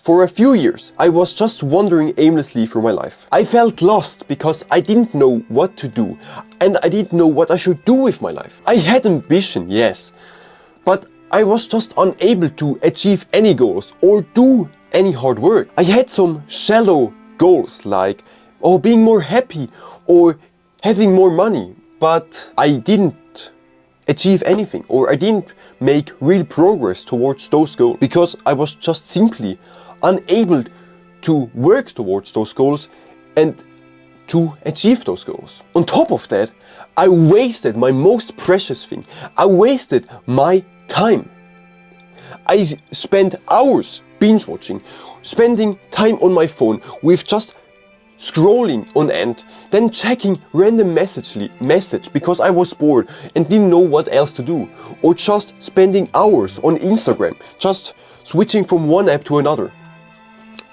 For a few years, I was just wandering aimlessly through my life. I felt lost because I didn't know what to do, and I didn't know what I should do with my life. I had ambition, yes, but I was just unable to achieve any goals or do any hard work. I had some shallow goals like being more happy or having more money, but I didn't achieve anything, or I didn't make real progress towards those goals because I was just simply unable to work towards those goals and to achieve those goals. On top of that, I wasted my most precious thing. I wasted my time. I spent hours binge watching, spending time on my phone with just scrolling on end, then checking random message because I was bored and didn't know what else to do, or just spending hours on Instagram, just switching from one app to another.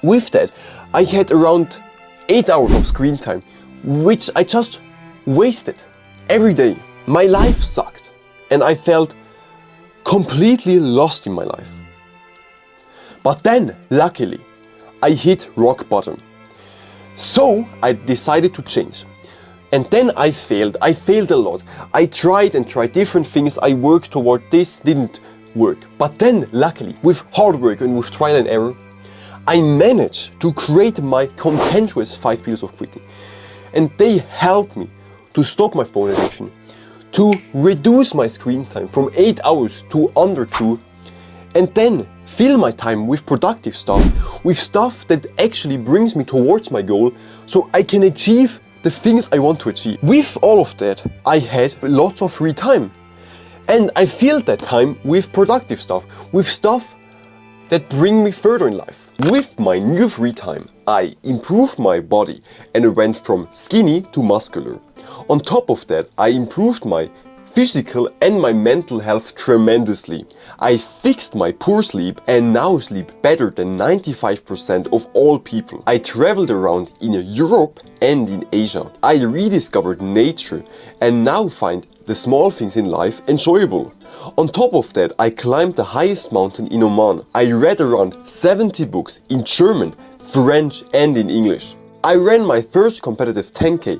With that, I had around 8 hours of screen time, which I just wasted every day. My life sucked and I felt completely lost in my life. But then, luckily, I hit rock bottom. So I decided to change. And then I failed a lot. I tried different things, I worked toward this, didn't work. But then, luckily, with hard work and with trial and error, I managed to create my contentious 5 pillars of quitting. And they helped me to stop my phone addiction, to reduce my screen time from 8 hours to under 2, and then fill my time with productive stuff, with stuff that actually brings me towards my goal so I can achieve the things I want to achieve. With all of that, I had lots of free time. And I filled that time with productive stuff, with stuff that bring me further in life. With my new free time, I improved my body and I went from skinny to muscular. On top of that, I improved my physical and my mental health tremendously. I fixed my poor sleep and now sleep better than 95% of all people. I traveled around in Europe and in Asia. I rediscovered nature and now find the small things in life enjoyable. On top of that, I climbed the highest mountain in Oman. I read around 70 books in German, French and in English. I ran my first competitive 10K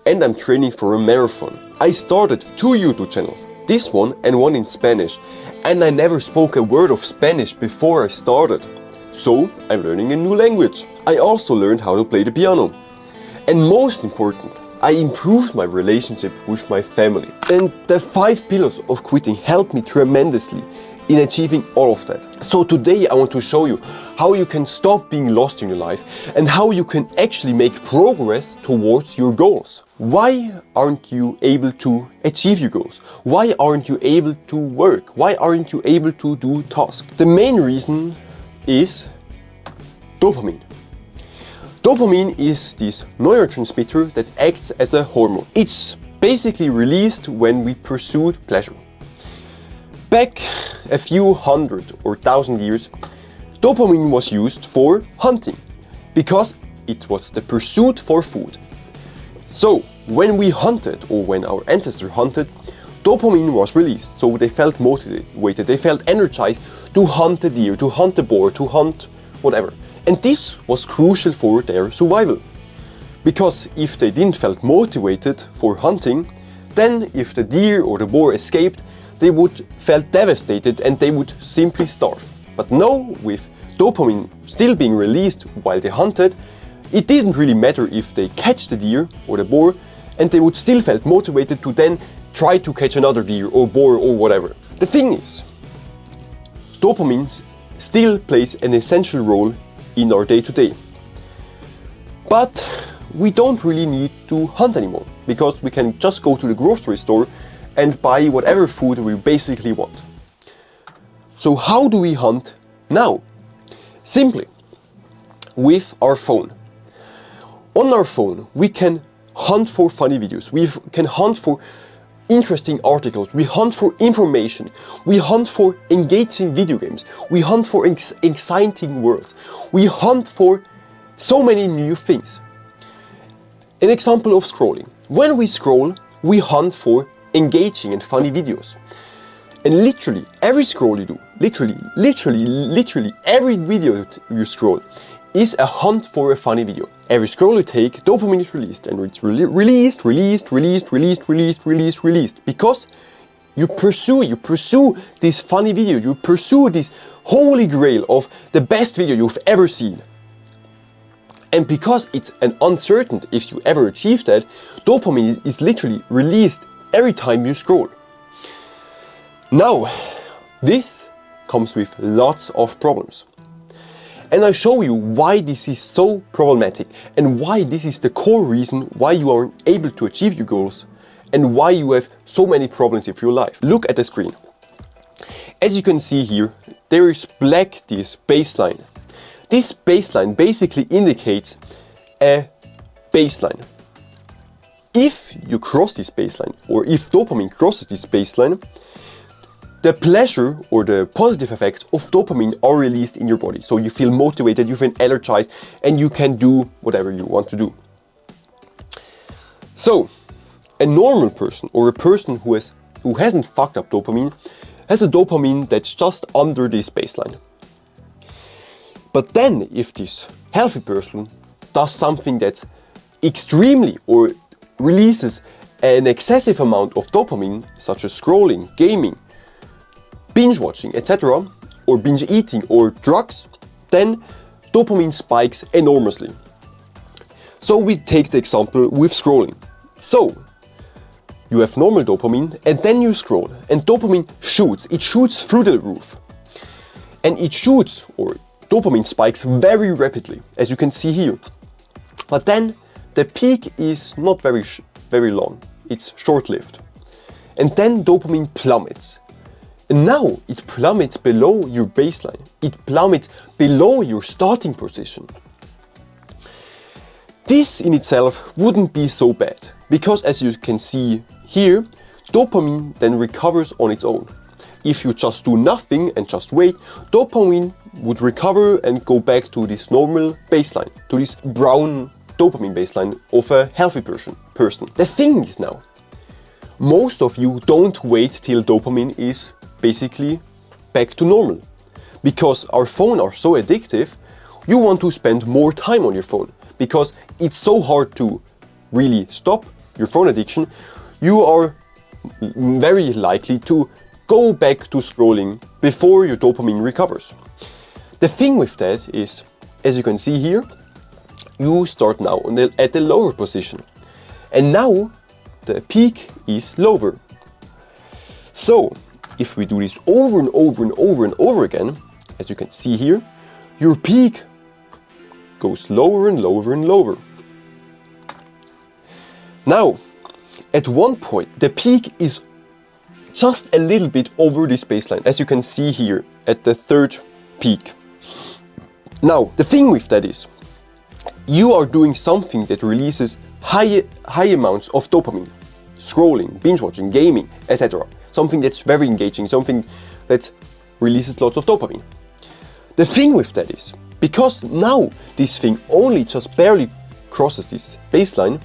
and I'm training for a marathon. I started 2 YouTube channels, this one and one in Spanish, and I never spoke a word of Spanish before I started. So I'm learning a new language. I also learned how to play the piano. And most important, I improved my relationship with my family. And the 5 pillars of quitting helped me tremendously in achieving all of that. So today I want to show you how you can stop being lost in your life and how you can actually make progress towards your goals. Why aren't you able to achieve your goals? Why aren't you able to work? Why aren't you able to do tasks? The main reason is dopamine. Dopamine is this neurotransmitter that acts as a hormone. It's basically released when we pursue pleasure. Back a few hundred or thousand years, dopamine was used for hunting because it was the pursuit for food. So when we hunted, or when our ancestors hunted, dopamine was released, so they felt motivated, they felt energized to hunt the deer, to hunt the boar, to hunt whatever. And this was crucial for their survival. Because if they didn't felt motivated for hunting, then if the deer or the boar escaped, they would felt devastated and they would simply starve. But now, with dopamine still being released while they hunted, it didn't really matter if they catch the deer or the boar, and they would still felt motivated to then try to catch another deer or boar or whatever. The thing is, dopamine still plays an essential role in our day-to-day. But we don't really need to hunt anymore, because we can just go to the grocery store and buy whatever food we basically want. So how do we hunt now? Simply, with our phone. On our phone, we can hunt for funny videos, we can hunt for interesting articles, we hunt for information, we hunt for engaging video games, we hunt for exciting worlds, we hunt for so many new things. An example of scrolling. When we scroll, we hunt for engaging and funny videos. And literally every scroll you do, literally every video you scroll is a hunt for a funny video. Every scroll you take, dopamine is released, and it's released, because you pursue this funny video, you pursue this holy grail of the best video you've ever seen. And because it's an uncertain if you ever achieve that, dopamine is literally released every time you scroll. Now, this comes with lots of problems. And I show you why this is so problematic and why this is the core reason why you aren't able to achieve your goals and why you have so many problems in your life. Look at the screen. As you can see here, there is black this baseline. This baseline basically indicates a baseline. If you cross this baseline, or if dopamine crosses this baseline, the pleasure or the positive effects of dopamine are released in your body. So you feel motivated, you feel energized, and you can do whatever you want to do. So, a normal person or a person who hasn't fucked up dopamine has a dopamine that's just under this baseline. But then if this healthy person does something that's extremely or releases an excessive amount of dopamine, such as scrolling, gaming, binge watching, etc., or binge eating or drugs, then dopamine spikes enormously. So we take the example with scrolling. So you have normal dopamine and then you scroll and dopamine shoots. It shoots through the roof. And it shoots, or dopamine spikes very rapidly, as you can see here. But then the peak is not very long. It's short-lived. And then dopamine plummets. And now it plummets below your baseline. It plummets below your starting position. This in itself wouldn't be so bad, because as you can see here, dopamine then recovers on its own. If you just do nothing and just wait, dopamine would recover and go back to this normal baseline, to this brown dopamine baseline of a healthy person. The thing is now, most of you don't wait till dopamine is basically back to normal. Because our phones are so addictive, you want to spend more time on your phone. Because it's so hard to really stop your phone addiction, you are very likely to go back to scrolling before your dopamine recovers. The thing with that is, as you can see here, you start now at the lower position. And now the peak is lower. So, if we do this over and over again, as you can see here, your peak goes lower and lower. Now, at one point, the peak is just a little bit over this baseline, as you can see here at the third peak. Now, the thing with that is, you are doing something that releases high amounts of dopamine. Scrolling, binge watching, gaming, etc. Something that's very engaging, something that releases lots of dopamine. The thing with that is, because now this thing only just barely crosses this baseline,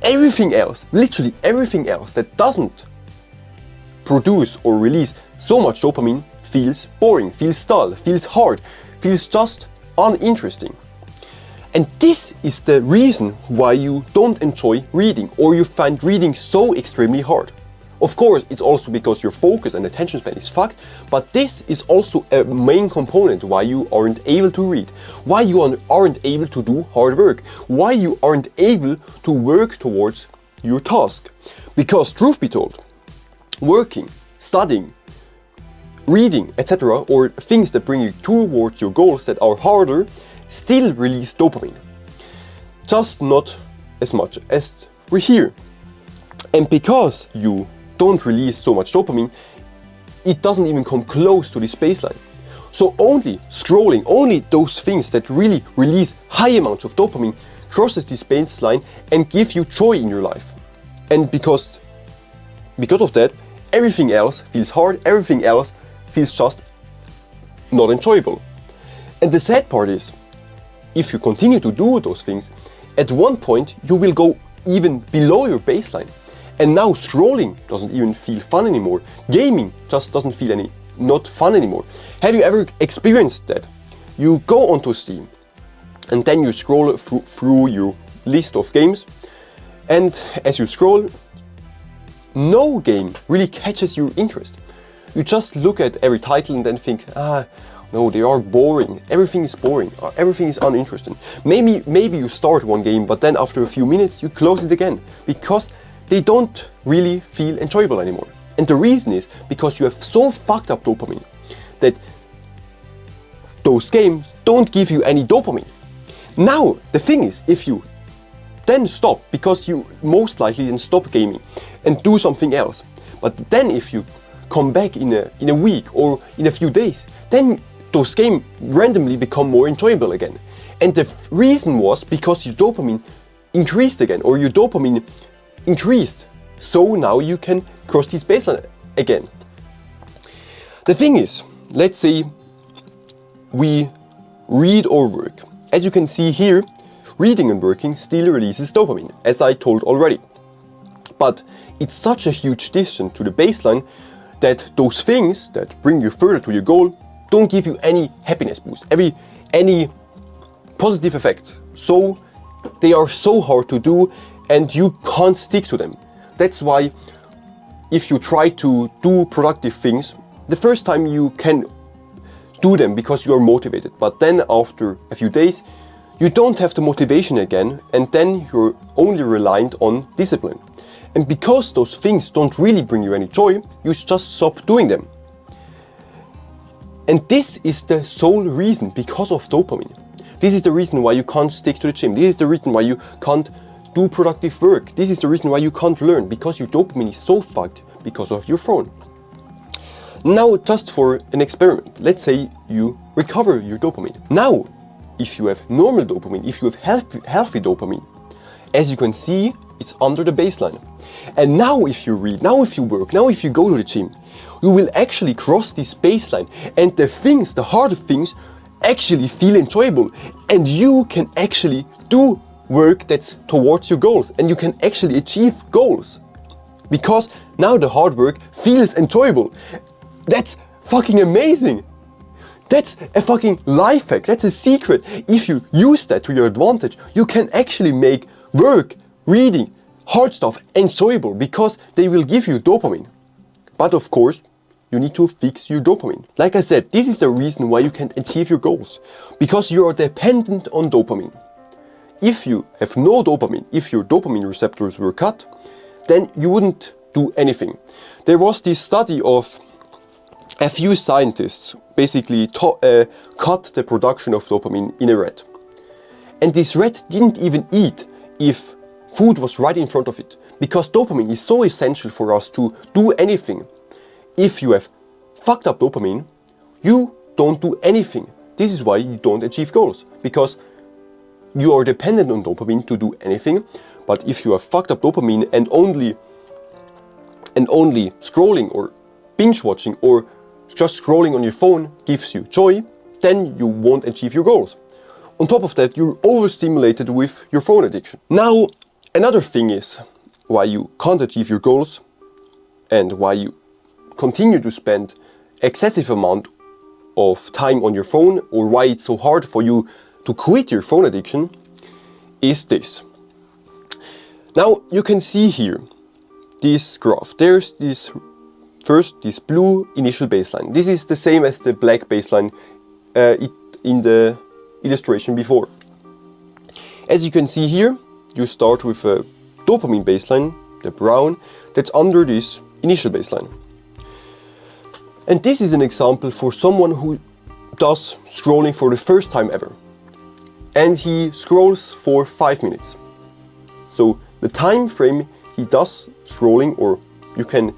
everything else, literally everything else that doesn't produce or release so much dopamine feels boring, feels dull, feels hard, feels just uninteresting. And this is the reason why you don't enjoy reading, or you find reading so extremely hard. Of course, it's also because your focus and attention span is fucked, but this is also a main component why you aren't able to read, why you aren't able to do hard work, why you aren't able to work towards your task. Because truth be told, working, studying, reading, etc., or things that bring you towards your goals that are harder, still release dopamine. Just not as much as we're here. And because you don't release so much dopamine, it doesn't even come close to this baseline. So only scrolling, only those things that really release high amounts of dopamine crosses this baseline and give you joy in your life. And because of that, everything else feels hard, everything else feels just not enjoyable. And the sad part is, if you continue to do those things, at one point you will go even below your baseline. And now scrolling doesn't even feel fun anymore. Gaming just doesn't feel any not fun anymore. Have you ever experienced that? You go onto Steam and then you scroll through your list of games, and as you scroll, no game really catches your interest. You just look at every title and then think, no, they are boring. Everything is boring. Everything is uninteresting. Maybe you start one game, but then after a few minutes you close it again because they don't really feel enjoyable anymore. And the reason is because you have so fucked up dopamine that those games don't give you any dopamine. Now, the thing is, if you then stop, because you most likely then stop gaming and do something else, but then if you come back in a week or in a few days, then those games randomly become more enjoyable again. And the reason was because your dopamine increased again, or your dopamine increased. So now you can cross this baseline again. The thing is, let's say we read or work. As you can see here, reading and working still releases dopamine, as I told already. But it's such a huge distance to the baseline that those things that bring you further to your goal don't give you any happiness boost, any positive effects. So they are so hard to do and you can't stick to them. That's why if you try to do productive things, the first time you can do them because you are motivated, but then after a few days you don't have the motivation again, and then you're only reliant on discipline. And because those things don't really bring you any joy, you just stop doing them. And this is the sole reason, because of dopamine. This is the reason why you can't stick to the gym. This is the reason why you can't do productive work. This is the reason why you can't learn, because your dopamine is so fucked because of your phone. Now, just for an experiment, let's say you recover your dopamine. Now, if you have normal dopamine, if you have healthy dopamine, as you can see, it's under the baseline. And now if you read, now if you work, now if you go to the gym, you will actually cross this baseline, and the harder things actually feel enjoyable, and you can actually do work that's towards your goals, and you can actually achieve goals. Because now the hard work feels enjoyable. That's fucking amazing. That's a fucking life hack. That's a secret. If you use that to your advantage, you can actually make work, reading, hard stuff enjoyable, because they will give you dopamine. But of course, you need to fix your dopamine. Like I said, this is the reason why you can't achieve your goals. Because you are dependent on dopamine. If you have no dopamine, if your dopamine receptors were cut, then you wouldn't do anything. There was this study of a few scientists basically cut the production of dopamine in a rat. And this rat didn't even eat if food was right in front of it. Because dopamine is so essential for us to do anything. If you have fucked up dopamine, you don't do anything. This is why you don't achieve goals. Because you are dependent on dopamine to do anything. But if you have fucked up dopamine and only scrolling or binge watching or just scrolling on your phone gives you joy, then you won't achieve your goals. On top of that, you're overstimulated with your phone addiction. Now, another thing is why you can't achieve your goals and why you continue to spend excessive amount of time on your phone, or why it's so hard for you to quit your phone addiction, is this. Now, you can see here this graph. There's this blue initial baseline. This is the same as the black baseline in the illustration before. As you can see here, you start with a dopamine baseline, the brown, that's under this initial baseline. And this is an example for someone who does scrolling for the first time ever. And he scrolls for 5 minutes. So the time frame he does scrolling, or you can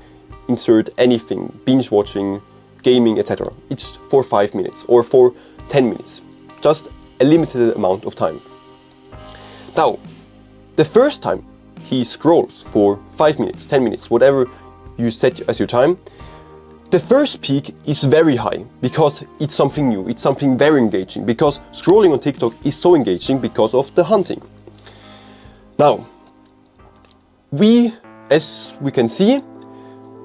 insert anything, binge watching, gaming, etc. It's for 5 minutes or for 10 minutes. Just a limited amount of time. Now, the first time he scrolls for 5 minutes, 10 minutes, whatever you set as your time, the first peak is very high because it's something new, it's something very engaging, because scrolling on TikTok is so engaging because of the hunting. Now, as we can see,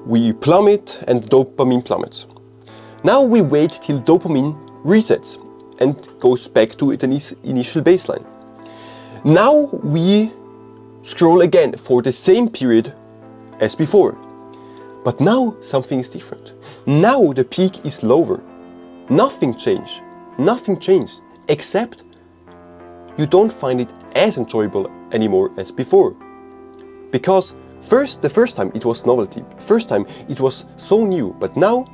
we plummet and dopamine plummets. Now we wait till dopamine resets and goes back to its initial baseline. Now we scroll again for the same period as before. But now something is different. Now the peak is lower. Nothing changed. Nothing changed, except you don't find it as enjoyable anymore as before. Because the first time it was novelty, first time it was so new, but now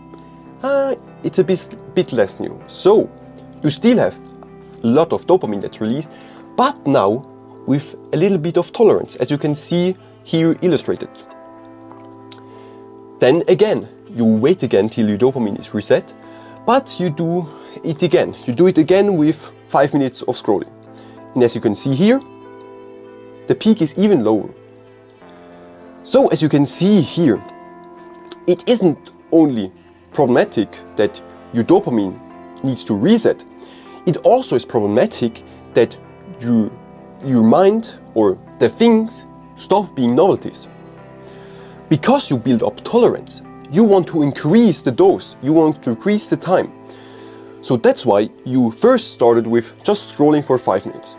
it's a bit less new. So you still have a lot of dopamine that's released, but now with a little bit of tolerance, as you can see here illustrated. Then again, you wait again till your dopamine is reset, but you do it again. You do it again with 5 minutes of scrolling. And as you can see here, the peak is even lower. So as you can see here, it isn't only problematic that your dopamine needs to reset, it also is problematic that your mind or the things stop being novelties. Because you build up tolerance, you want to increase the dose, you want to increase the time. So that's why you first started with just scrolling for 5 minutes.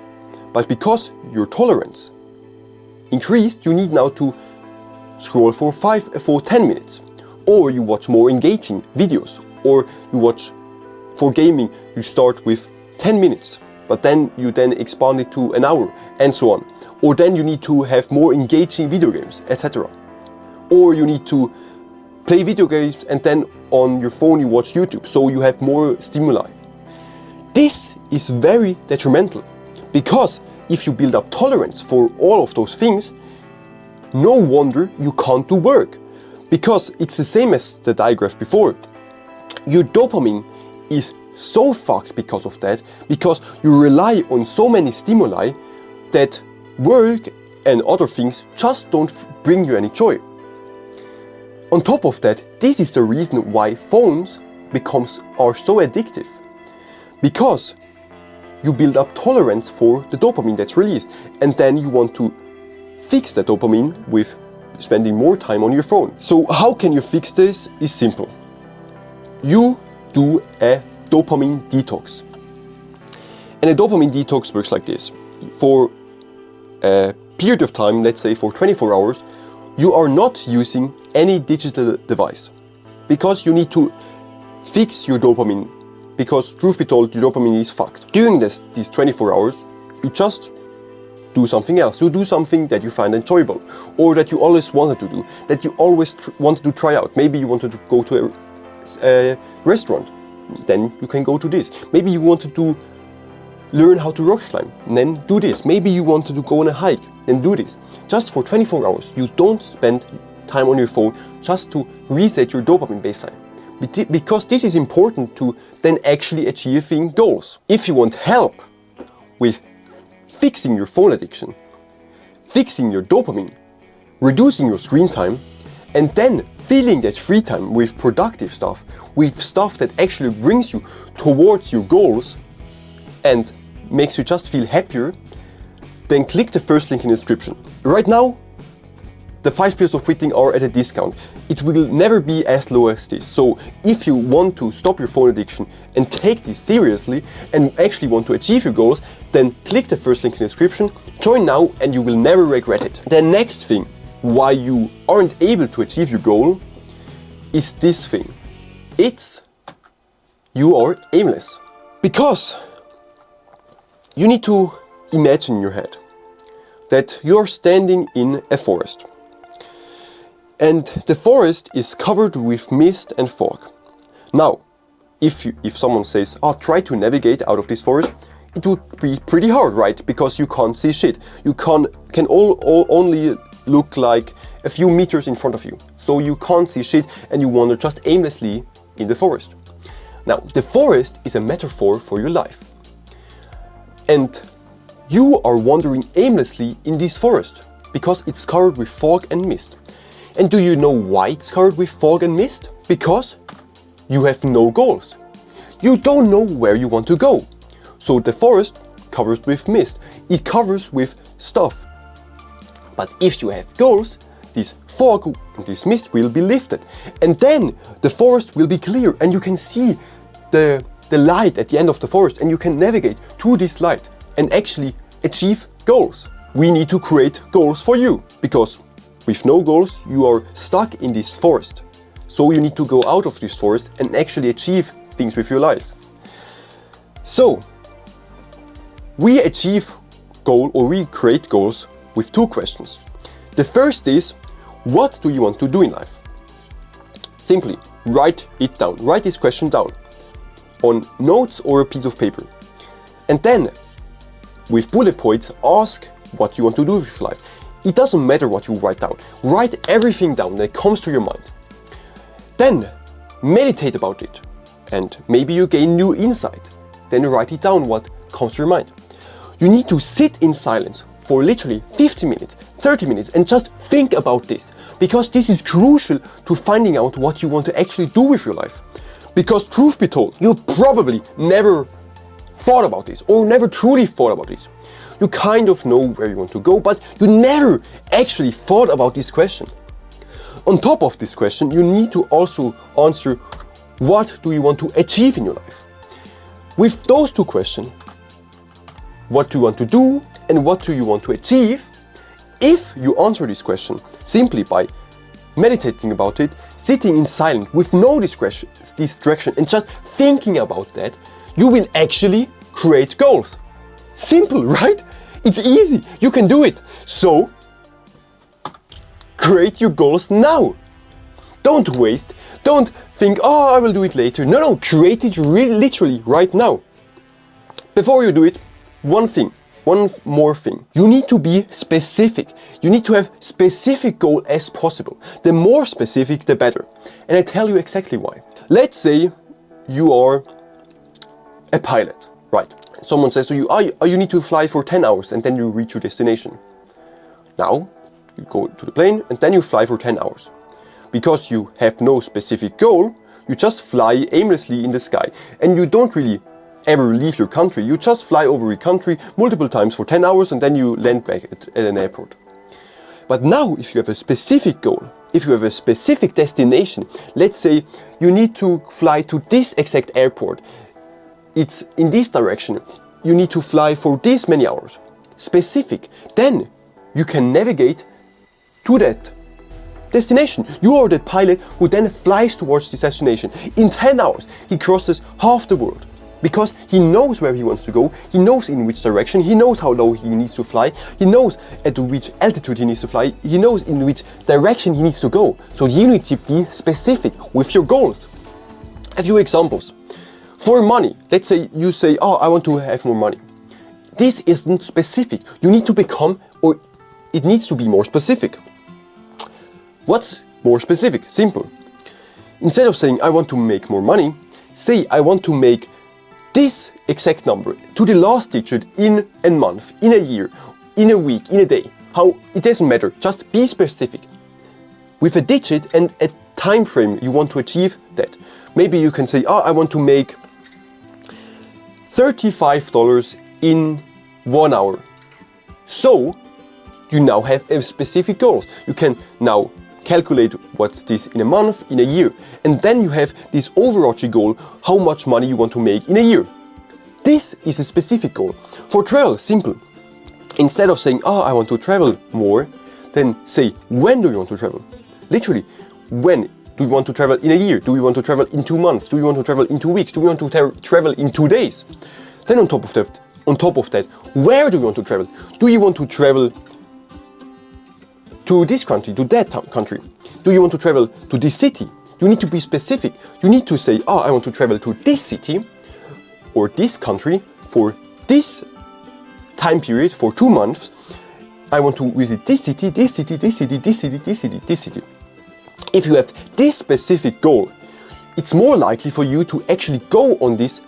But because your tolerance increased, you need now to scroll for 10 minutes. Or you watch more engaging videos. Or you watch, for gaming, you start with 10 minutes. But then you expand it to an hour and so on. Or then you need to have more engaging video games, etc. Or you need to play video games and then on your phone you watch YouTube, so you have more stimuli. This is very detrimental, because if you build up tolerance for all of those things, no wonder you can't do work. Because it's the same as the diagram before. Your dopamine is so fucked because of that, because you rely on so many stimuli that work and other things just don't bring you any joy. On top of that, this is the reason why phones are so addictive. Because you build up tolerance for the dopamine that's released, and then you want to fix that dopamine with spending more time on your phone. So how can you fix this? Is simple. You do a dopamine detox. And a dopamine detox works like this. For a period of time, let's say for 24 hours, you are not using any digital device, because you need to fix your dopamine, because truth be told, your dopamine is fucked. During these 24 hours, you just do something else. You do something that you find enjoyable, or that you always wanted to do, that you always wanted to try out. Maybe you wanted to go to a restaurant, then you can go to this. Maybe you wanted to learn how to rock climb, then do this. Maybe you wanted to go on a hike, then do this. Just for 24 hours, you don't spend time on your phone just to reset your dopamine baseline. Because this is important to then actually achieving goals. If you want help with fixing your phone addiction, fixing your dopamine, reducing your screen time, and then filling that free time with productive stuff, with stuff that actually brings you towards your goals and makes you just feel happier, then click the first link in the description. Right now, the 5 pillars of quitting are at a discount. It will never be as low as this. So if you want to stop your phone addiction and take this seriously and actually want to achieve your goals, then click the first link in the description, join now, and you will never regret it. The next thing why you aren't able to achieve your goal is this thing. You are aimless. Because you need to imagine in your head that you're standing in a forest. And the forest is covered with mist and fog. Now, if someone says, try to navigate out of this forest, it would be pretty hard, right? Because you can't see shit. You can only look like a few meters in front of you. So you can't see shit and you wander just aimlessly in the forest. Now, the forest is a metaphor for your life. And you are wandering aimlessly in this forest because it's covered with fog and mist. And do you know why it's covered with fog and mist? Because you have no goals. You don't know where you want to go. So the forest covers with mist. It covers with stuff. But if you have goals, this fog, this mist will be lifted. And then the forest will be clear and you can see the light at the end of the forest and you can navigate to this light and actually achieve goals. We need to create goals for you because with no goals you are stuck in this forest. So you need to go out of this forest and actually achieve things with your life. So we achieve goal or we create goals with two questions. The first is, what do you want to do in life? Simply write it down. Write this question down on notes or a piece of paper. And then with bullet points, ask what you want to do with your life. It doesn't matter what you write down. Write everything down that comes to your mind. Then meditate about it and maybe you gain new insight. Then write it down what comes to your mind. You need to sit in silence for literally 50 minutes, 30 minutes and just think about this because this is crucial to finding out what you want to actually do with your life. Because truth be told, you probably never thought about this or never truly thought about this. You kind of know where you want to go, but you never actually thought about this question. On top of this question, you need to also answer what do you want to achieve in your life. With those two questions, what do you want to do and what do you want to achieve? If you answer this question simply by meditating about it, sitting in silence with no distraction and just thinking about that, you will actually create goals. Simple, right? It's easy. You can do it. So, create your goals now. Don't waste. Don't think, oh, I will do it later. No, create it literally right now. Before you do it, one more thing. You need to be specific. You need to have specific goal as possible. The more specific, the better. And I tell you exactly why. Let's say you are a pilot, right? Someone says to you, oh, you need to fly for 10 hours and then you reach your destination. Now, you go to the plane and then you fly for 10 hours. Because you have no specific goal, you just fly aimlessly in the sky and you don't really ever leave your country. You just fly over your country multiple times for 10 hours and then you land back at an airport. But now, if you have a specific goal, if you have a specific destination, let's say you need to fly to this exact airport, it's in this direction, you need to fly for this many hours, specific, then you can navigate to that destination. You are the pilot who then flies towards this destination. In 10 hours, he crosses half the world because he knows where he wants to go, he knows in which direction, he knows how low he needs to fly, he knows at which altitude he needs to fly, he knows in which direction he needs to go. So you need to be specific with your goals. A few examples. For money, let's say you say, oh, I want to have more money. This isn't specific. You need to become, or it needs to be more specific. What's more specific? Simple. Instead of saying, I want to make more money, say, I want to make this exact number to the last digit in a month, in a year, in a week, in a day. How, it doesn't matter, just be specific. With a digit and a time frame you want to achieve that. Maybe you can say, oh, I want to make $35 in 1 hour. So, you now have a specific goal. You can now calculate what's this in a month, in a year. And then you have this overarching goal, how much money you want to make in a year. This is a specific goal. For travel, simple. Instead of saying, oh, I want to travel more, then say, when do you want to travel? Literally, when do you want to travel in a year? Do you want to travel in 2 months? Do you want to travel in 2 weeks? Do you want to travel in 2 days? Then on top of that, where do you want to travel? Do you want to travel to this country, to that country? Do you want to travel to this city? You need to be specific. You need to say, oh, I want to travel to this city or this country for this time period, for 2 months. I want to visit this city, this city, this city, this city, this city, this city. If you have this specific goal, it's more likely for you to actually go on this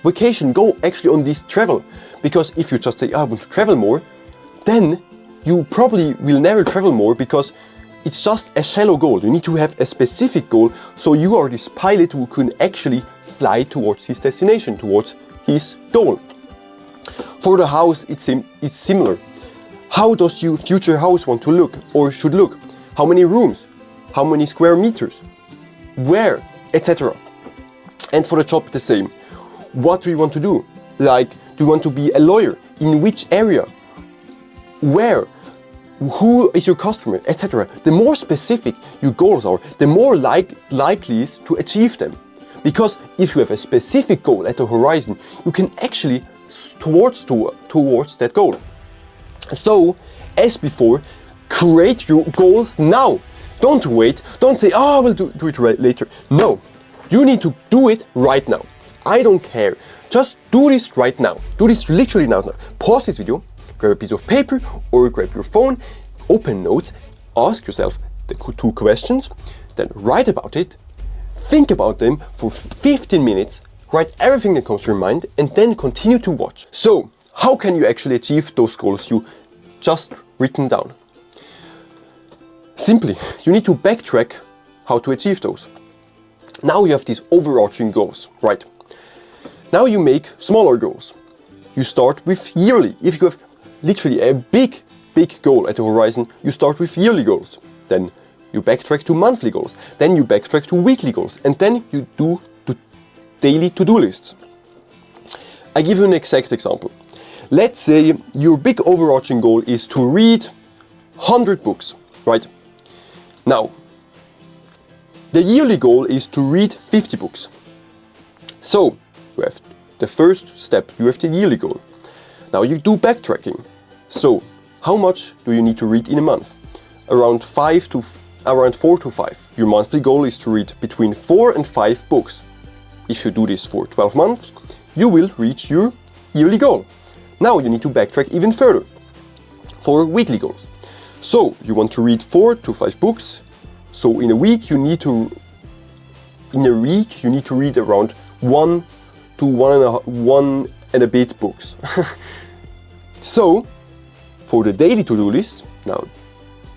vacation, go actually on this travel. Because if you just say, I want to travel more, then you probably will never travel more because it's just a shallow goal. You need to have a specific goal so you are this pilot who can actually fly towards his destination, towards his goal. For the house, it's similar. How does your future house want to look or should look? How many rooms? How many square meters? Where? Etc. And for the job, the same. What do you want to do? Like, do you want to be a lawyer? In which area? Where? Who is your customer? Etc. The more specific your goals are, the more likely is to achieve them. Because if you have a specific goal at the horizon, you can actually towards that goal. So, as before, create your goals now. Don't wait. Don't say, I will do it later. No, you need to do it right now. I don't care. Just do this right now. Do this literally now. Pause this video, grab a piece of paper or grab your phone, open notes, ask yourself the 2 questions, then write about it, think about them for 15 minutes, write everything that comes to your mind, and then continue to watch. So, how can you actually achieve those goals you just written down? Simply, you need to backtrack how to achieve those. Now you have these overarching goals, right? Now you make smaller goals. You start with yearly. If you have literally a big goal at the horizon, you start with yearly goals. Then you backtrack to monthly goals. Then you backtrack to weekly goals. And then you do daily to-do lists. I give you an exact example. Let's say your big overarching goal is to read 100 books, right? Now, the yearly goal is to read 50 books. So, you have the first step, you have the yearly goal. Now you do backtracking. So, how much do you need to read in a month? Around 4 to 5. Your monthly goal is to read between 4 and 5 books. If you do this for 12 months, you will reach your yearly goal. Now you need to backtrack even further for weekly goals. So, you want to read 4 to 5 books. So in a week you need to read around 1 to 1 and a bit books. So, for the daily to-do list, now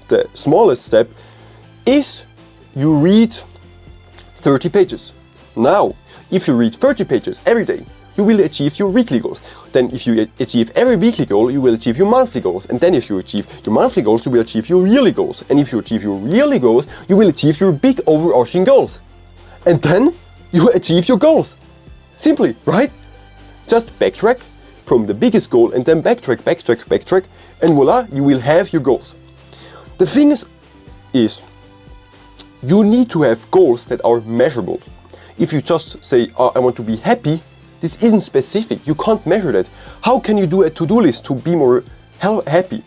the smallest step is you read 30 pages. Now, if you read 30 pages every day, you will achieve your weekly goals. Then if you achieve every weekly goal, you will achieve your monthly goals. And then if you achieve your monthly goals, you will achieve your yearly goals. And if you achieve your yearly goals, you will achieve your big overarching goals. And then you achieve your goals. Simply, right? Just backtrack from the biggest goal and then backtrack, and voila, you will have your goals. The thing is you need to have goals that are measurable. If you just say, I want to be happy, this isn't specific. You can't measure that. How can you do a to-do list to be more happy?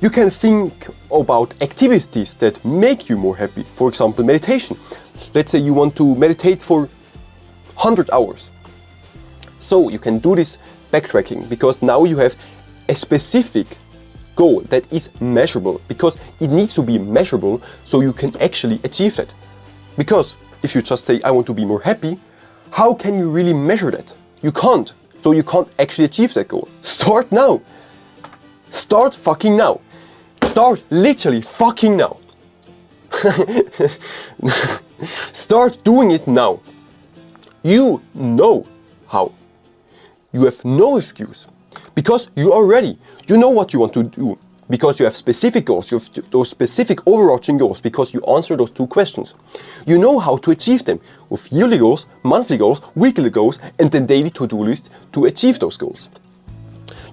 You can think about activities that make you more happy. For example, meditation. Let's say you want to meditate for 100 hours. So you can do this backtracking because now you have a specific goal that is measurable, because it needs to be measurable so you can actually achieve that. Because if you just say, I want to be more happy, how can you really measure that? You can't. So you can't actually achieve that goal. Start now. Start fucking now. Start literally fucking now. Start doing it now. You know how. You have no excuse. Because you are ready. You know what you want to do. Because you have specific goals. You have those specific overarching goals. Because you answer those 2 questions. You know how to achieve them. With yearly goals, monthly goals, weekly goals, and the daily to-do list to achieve those goals.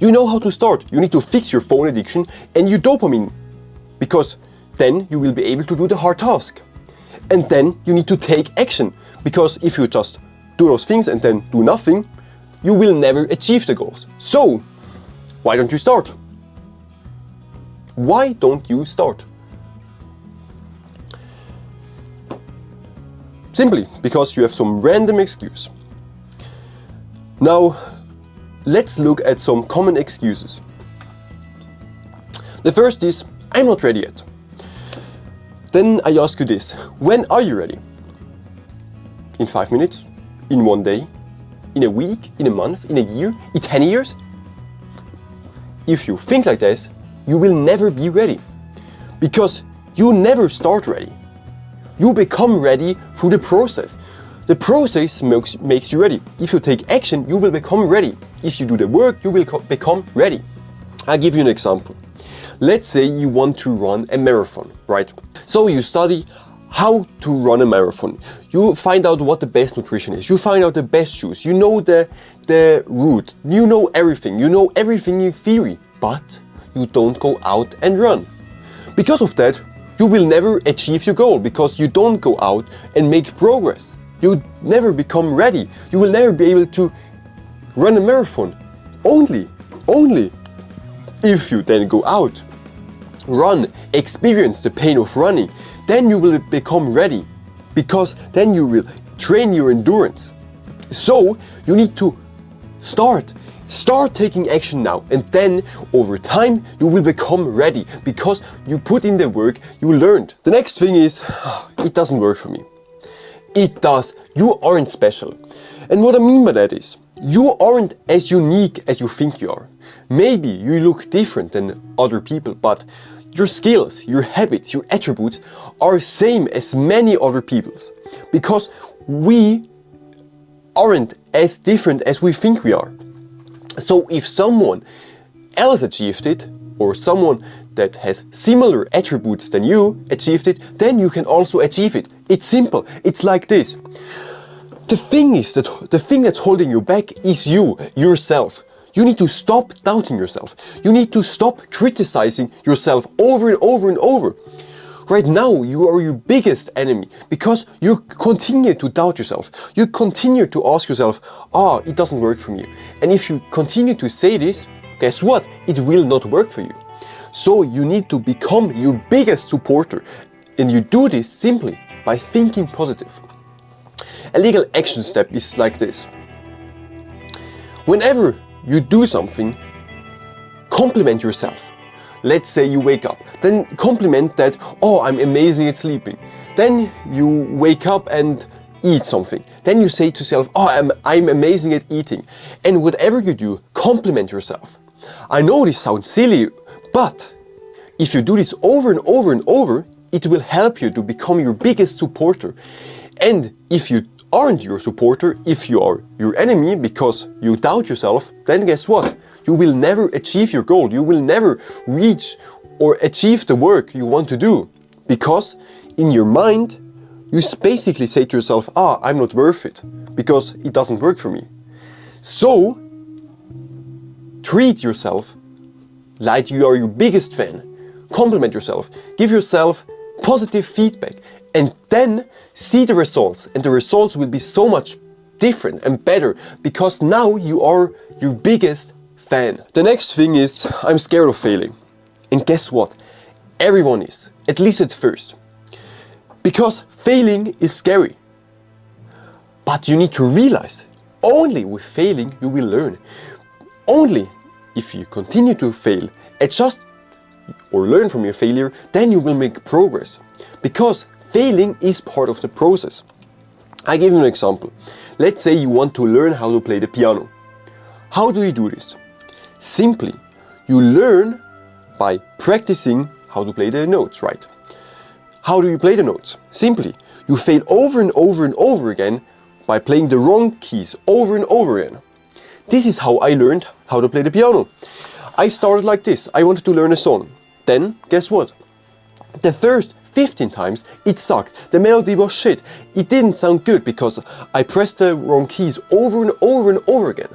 You know how to start. You need to fix your phone addiction and your dopamine. Because then you will be able to do the hard task. And then you need to take action. Because if you just do those things and then do nothing, you will never achieve the goals. So, why don't you start? Why don't you start? Simply because you have some random excuse. Now, let's look at some common excuses. The first is, I'm not ready yet. Then I ask you this, when are you ready? In 5 minutes? In 1 day? In a week? In a month? In a year? In 10 years? If you think like this, you will never be ready. Because you never start ready. You become ready through the process. The process makes you ready. If you take action, you will become ready. If you do the work, you will become ready. I'll give you an example. Let's say you want to run a marathon, right? So you study how to run a marathon. You find out what the best nutrition is. You find out the best shoes. You know the route. You know everything. You know everything in theory, but you don't go out and run. Because of that, you will never achieve your goal because you don't go out and make progress. You never become ready. You will never be able to run a marathon. Only if you then go out, run, experience the pain of running, then you will become ready because then you will train your endurance. So you need to start taking action now, and then over time you will become ready because you put in the work, you learned. The next thing is, it doesn't work for me. It does. You aren't special. And what I mean by that is, you aren't as unique as you think you are. Maybe you look different than other people, but your skills, your habits, your attributes are same as many other people's. Because we aren't as different as we think we are. So if someone else achieved it, or someone that has similar attributes than you achieved it, then you can also achieve it. It's simple. It's like this. The thing that's holding you back is yourself. You need to stop doubting yourself. You need to stop criticizing yourself over and over and over. Right now, you are your biggest enemy because you continue to doubt yourself. You continue to ask yourself, it doesn't work for me. And if you continue to say this, guess what? It will not work for you. So you need to become your biggest supporter. And you do this simply by thinking positive. A legal action step is like this. Whenever you do something, compliment yourself. Let's say you wake up, then compliment that, I'm amazing at sleeping. Then you wake up and eat something. Then you say to yourself, I'm amazing at eating. And whatever you do, compliment yourself. I know this sounds silly, but if you do this over and over and over, it will help you to become your biggest supporter. And if you aren't your supporter, if you are your enemy because you doubt yourself, then guess what? You will never achieve your goal. You will never reach or achieve the work you want to do. Because in your mind, you basically say to yourself, I'm not worth it because it doesn't work for me. So, treat yourself like you are your biggest fan. Compliment yourself. Give yourself positive feedback. And then see the results. And the results will be so much different and better because now you are your biggest fan. The next thing is, I'm scared of failing. And guess what? Everyone is, at least at first. Because failing is scary. But you need to realize, only with failing you will learn. Only if you continue to fail, adjust or learn from your failure, then you will make progress. Because failing is part of the process. I give you an example. Let's say you want to learn how to play the piano. How do you do this? Simply, you learn by practicing how to play the notes, right? How do you play the notes? Simply, you fail over and over and over again by playing the wrong keys over and over again. This is how I learned how to play the piano. I started like this. I wanted to learn a song. Then, guess what? The first 15 times it sucked. The melody was shit. It didn't sound good because I pressed the wrong keys over and over and over again.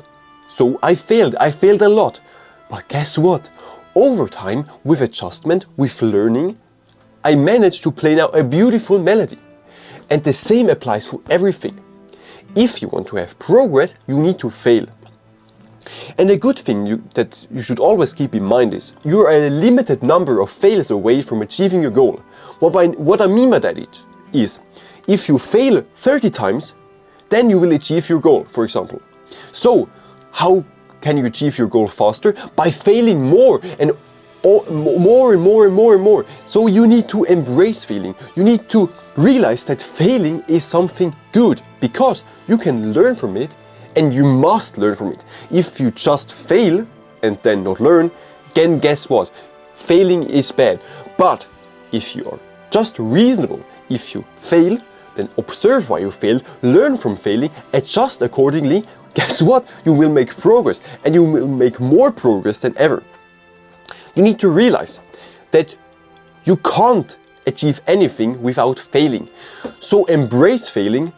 So I failed a lot. But guess what? Over time, with adjustment, with learning, I managed to play now a beautiful melody. And the same applies for everything. If you want to have progress, you need to fail. And a good thing that you should always keep in mind is, you are a limited number of fails away from achieving your goal. What I mean by that is, if you fail 30 times, then you will achieve your goal, for example. So, how can you achieve your goal faster? By failing more and more. So you need to embrace failing. You need to realize that failing is something good because you can learn from it and you must learn from it. If you just fail and then not learn, then guess what? Failing is bad. But if you are just reasonable, if you fail, then observe why you failed, learn from failing, adjust accordingly, guess what? You will make progress and you will make more progress than ever. You need to realize that you can't achieve anything without failing. So embrace failing,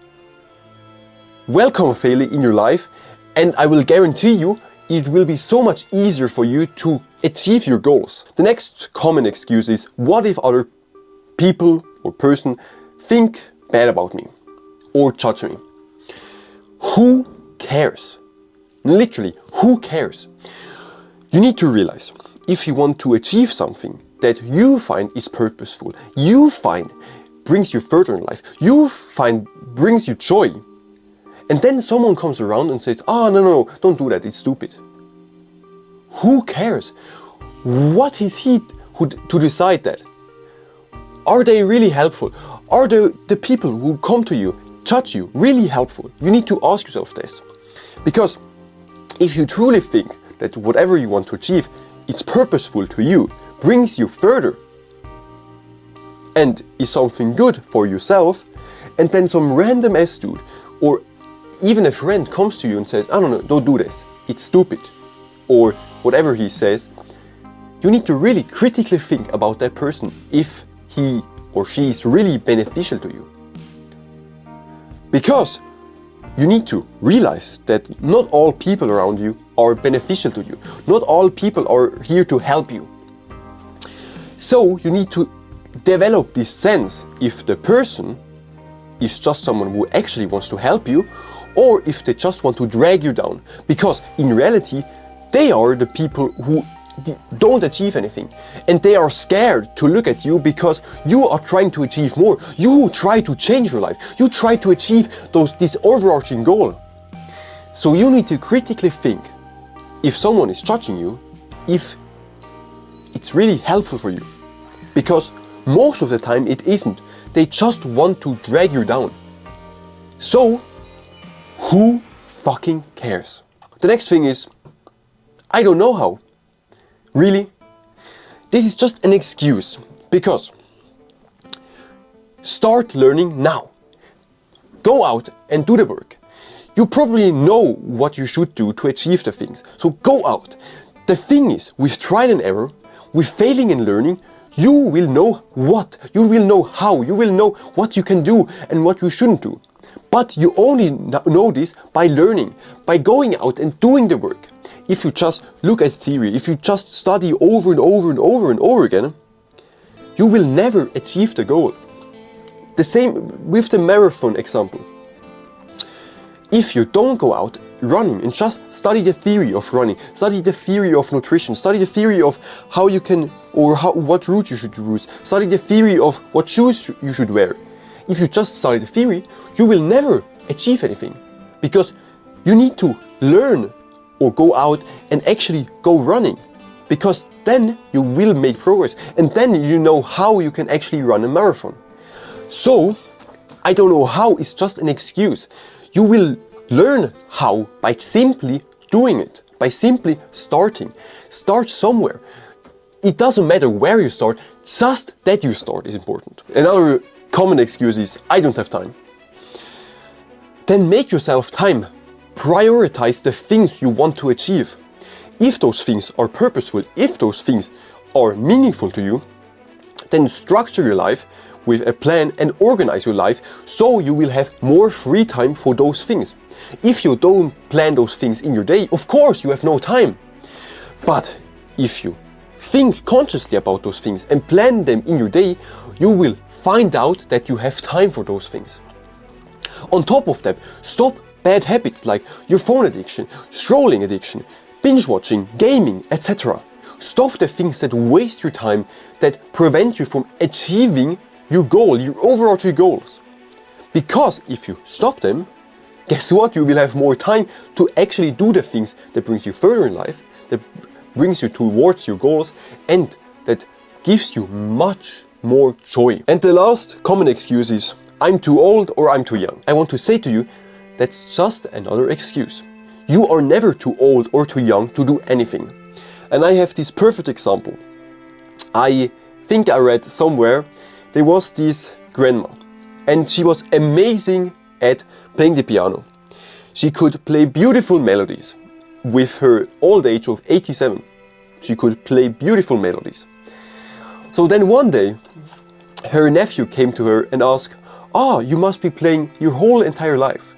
welcome failing in your life, and I will guarantee you it will be so much easier for you to achieve your goals. The next common excuse is, what if other people or person think bad about me or judge me? Who cares? Literally, who cares? You need to realize, if you want to achieve something that you find is purposeful, you find brings you further in life, you find brings you joy, and then someone comes around and says, oh, no, don't do that, it's stupid. Who cares? What is he to decide that? Are they really helpful? Are the people who come to you, judge you, really helpful? You need to ask yourself this. Because if you truly think that whatever you want to achieve is purposeful to you, brings you further, and is something good for yourself, and then some random ass dude or even a friend comes to you and says, oh no, don't do this, it's stupid, or whatever he says, you need to really critically think about that person if he or she is really beneficial to you. Because you need to realize that not all people around you are beneficial to you. Not all people are here to help you. So you need to develop this sense if the person is just someone who actually wants to help you, or if they just want to drag you down. Because in reality, they are the people who don't achieve anything, and they are scared to look at you because you are trying to achieve more. You try to change your life. You try to achieve this overarching goal. So you need to critically think if someone is judging you, if it's really helpful for you. Because most of the time it isn't. They just want to drag you down. So who fucking cares? The next thing is, I don't know how. Really? This is just an excuse, because start learning now. Go out and do the work. You probably know what you should do to achieve the things, so go out. The thing is, with trial and error, with failing and learning, you will know what, you will know how, you will know what you can do and what you shouldn't do. But you only know this by learning, by going out and doing the work. If you just look at theory, if you just study over and over and over and over again, you will never achieve the goal. The same with the marathon example. If you don't go out running and just study the theory of running, study the theory of nutrition, study the theory of how you can, or what route you should use, study the theory of what shoes you should wear. If you just study the theory, you will never achieve anything, because you need to learn or go out and actually go running, because then you will make progress, and then you know how you can actually run a marathon. So, I don't know how is just an excuse. You will learn how by simply doing it, by simply starting. Start somewhere. It doesn't matter where you start, just that you start is important. Another common excuse is, I don't have time. Then make yourself time. Prioritize the things you want to achieve. If those things are purposeful, if those things are meaningful to you, then structure your life with a plan and organize your life so you will have more free time for those things. If you don't plan those things in your day, of course you have no time. But if you think consciously about those things and plan them in your day, you will find out that you have time for those things. On top of that, stop bad habits like your phone addiction, scrolling addiction, binge watching, gaming, etc. Stop the things that waste your time, that prevent you from achieving your goal, your overarching goals. Because if you stop them, guess what? You will have more time to actually do the things that brings you further in life, that brings you towards your goals, and that gives you much more joy. And the last common excuse is, I'm too old or I'm too young. I want to say to you, that's just another excuse. You are never too old or too young to do anything. And I have this perfect example. I think I read somewhere there was this grandma, and she was amazing at playing the piano. She could play beautiful melodies. With her old age of 87, she could play beautiful melodies. So then one day, her nephew came to her and asked, "Ah, you must be playing your whole entire life."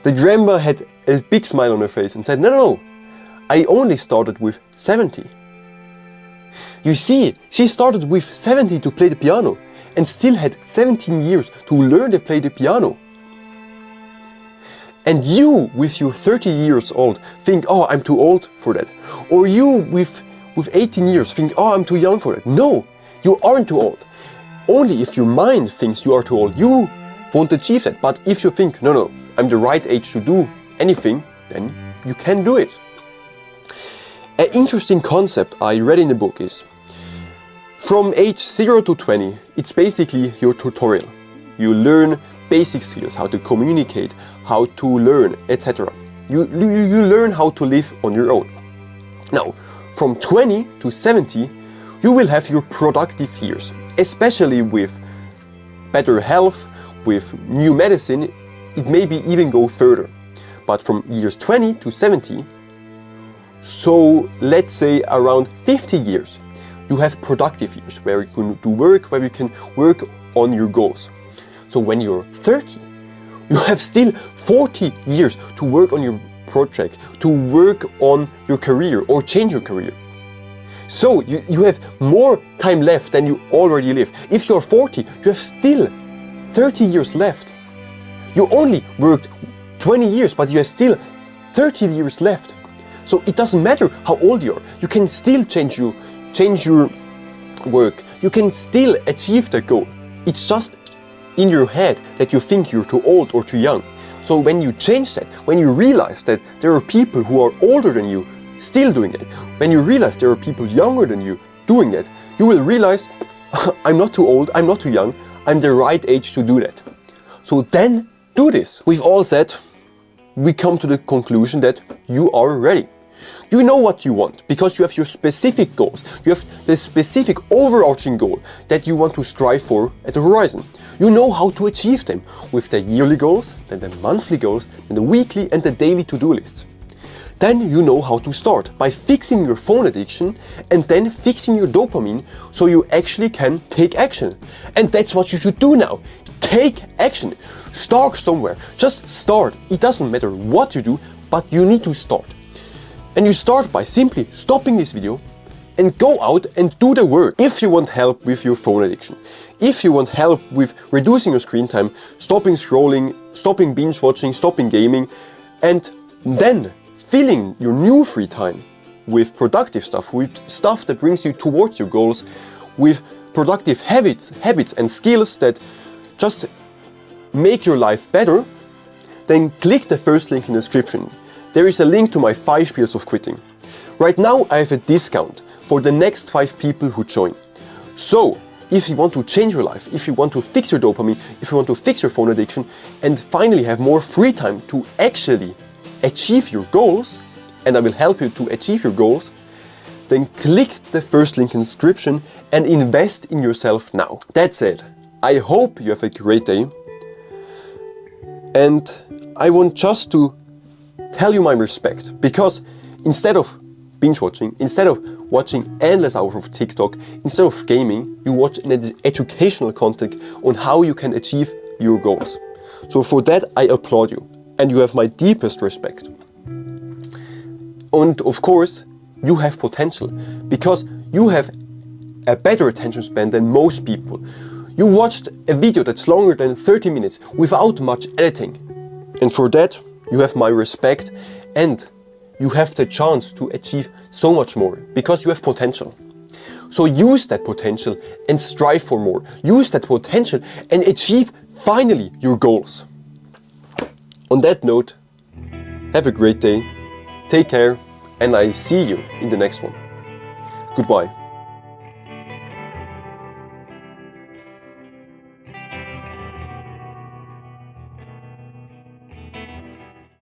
The grandma had a big smile on her face and said, no, I only started with 70. You see, she started with 70 to play the piano and still had 17 years to learn to play the piano. And you, with your 30 years old, think, oh, I'm too old for that. Or you, with 18 years, think, oh, I'm too young for that. No, you aren't too old. Only if your mind thinks you are too old, you won't achieve that. But if you think, no, I'm the right age to do anything, then you can do it. An interesting concept I read in the book is, from age 0 to 20, it's basically your tutorial. You learn basic skills, how to communicate, how to learn, etc. You learn how to live on your own. Now, from 20 to 70, you will have your productive years, especially with better health, with new medicine. It may even go further. But from years 20 to 70, so let's say around 50 years, you have productive years where you can do work, where you can work on your goals. So when you're 30, you have still 40 years to work on your project, to work on your career or change your career. So you have more time left than you already live. If you're 40, you have still 30 years left. You only worked 20 years, but you have still 30 years left. So it doesn't matter how old you are. You can still change your work. You can still achieve the goal. It's just in your head that you think you're too old or too young. So when you change that, when you realize that there are people who are older than you still doing it, when you realize there are people younger than you doing that, you will realize, I'm not too old, I'm not too young, I'm the right age to do that. So then do this. We've all said, we come to the conclusion that you are ready. You know what you want because you have your specific goals. You have the specific overarching goal that you want to strive for at the horizon. You know how to achieve them with the yearly goals, then the monthly goals, and the weekly and the daily to-do lists. Then you know how to start by fixing your phone addiction and then fixing your dopamine so you actually can take action. And that's what you should do now. Take action. Start somewhere. Just start. It doesn't matter what you do, but you need to start. And you start by simply stopping this video and go out and do the work. If you want help with your phone addiction, if you want help with reducing your screen time, stopping scrolling, stopping binge watching, stopping gaming, and then filling your new free time with productive stuff, with stuff that brings you towards your goals, with productive habits and skills that just make your life better, then click the first link in the description. There is a link to my 5 pillars of quitting. Right now I have a discount for the next 5 people who join. So, if you want to change your life, if you want to fix your dopamine, if you want to fix your phone addiction, and finally have more free time to actually achieve your goals, and I will help you to achieve your goals, then click the first link in the description and invest in yourself now. That's it. I hope you have a great day. And I want just to tell you my respect, because instead of binge watching, instead of watching endless hours of TikTok, instead of gaming, you watch an educational content on how you can achieve your goals. So for that I applaud you and you have my deepest respect. And of course you have potential because you have a better attention span than most people. You watched a video that's longer than 30 minutes without much editing. And for that you have my respect and you have the chance to achieve so much more because you have potential. So use that potential and strive for more. Use that potential and achieve finally your goals. On that note, have a great day, take care, and I see you in the next one. Goodbye.